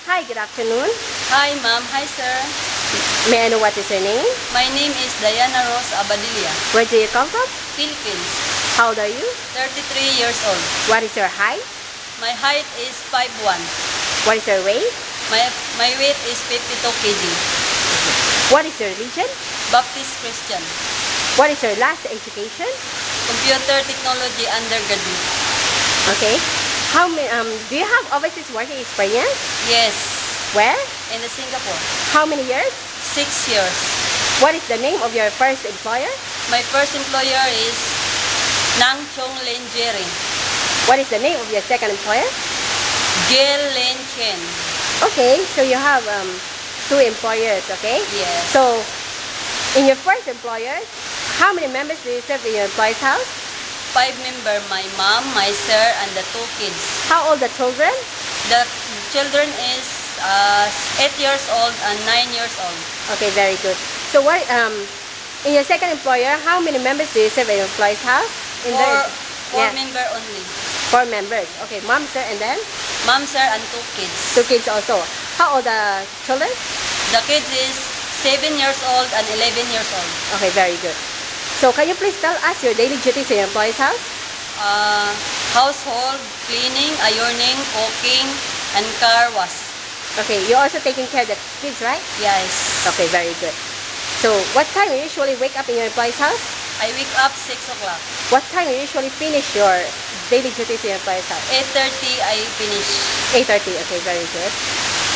Hi, good afternoon. Hi, ma'am. Hi, sir. May I know what is your name? My name is Diana Rose Abadilla, Where do you come from? Philippines. How old are you? 33 years old. What is your height? My height is 5'1". What is your weight? My weight is 52 kg. What is your religion? Baptist Christian. What is your last education? Computer technology undergraduate. Okay. Do you have overseas working experience? Yes, Where? in Singapore. How many years? 6 years. What is the name of your first employer? My first employer is Nang Chong Len Jering. What is the name of your second employer? Gail Len Chen. Okay, so you have two employers, okay? Yes. So, in your first employer, how many members do you serve in your employee's house? 5 members, my mom, my sir, and the 2 kids. How old the children? The children is 8 years old and 9 years old. Okay, very good. So what in your second employer, how many members do you serve in your employee's house? Four yeah, members only. 4 members. Okay, mom, sir, and then Mom, sir, and 2 kids. 2 kids also. How old the children? The kids is 7 years old and 11 years old. Okay, very good. So can you please tell us your daily duties in your employee's house? Household, cleaning, ironing, cooking, and car wash. Okay, you're also taking care of the kids, right? Yes. Okay, very good. So what time you usually wake up in your employee's house? I wake up 6 o'clock. What time you usually finish your daily duties in your employee's house? 8:30 I finish. 8:30. Okay, very good.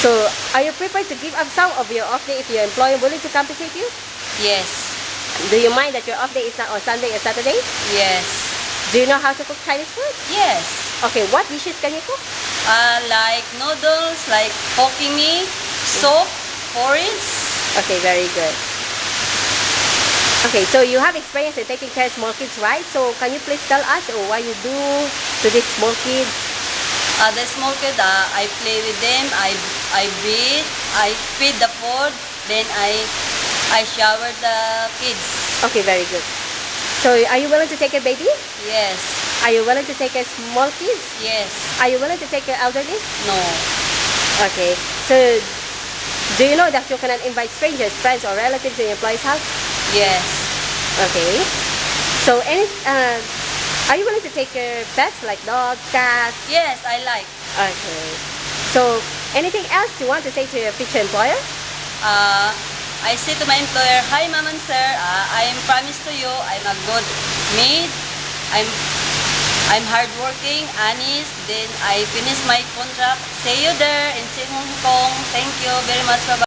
So are you prepared to give up some of your off day if your employer willing to compensate you? Yes. Do you mind that your off day is not on Sunday or Saturday? Yes. Do you know how to cook Chinese food? Yes. Okay, what dishes can you cook? Like noodles, like Hokkien mee, soup, porridge. Okay, very good. Okay, so you have experience in taking care of small kids, right? So can you please tell us what you do to these small kids? The small kid, I play with them. I bathe, I feed the food, then I shower the kids. Okay, very good. So are you willing to take care of baby? Yes. Are you willing to take care of small kids? Yes. Are you willing to take care of elderly? No. Okay, so do you know that you cannot invite strangers, friends, or relatives in your employee's house? Yes. Okay. So are you willing to take care of pets like dogs, cats? Yes, I like. Okay. So anything else you want to say to your future employer? I say to my employer, hi ma'am and sir, I am promise to you, I'm a good maid. I'm hardworking, honest. Then I finish my contract. See you there in Hong Kong. Thank you very much. Bye-bye.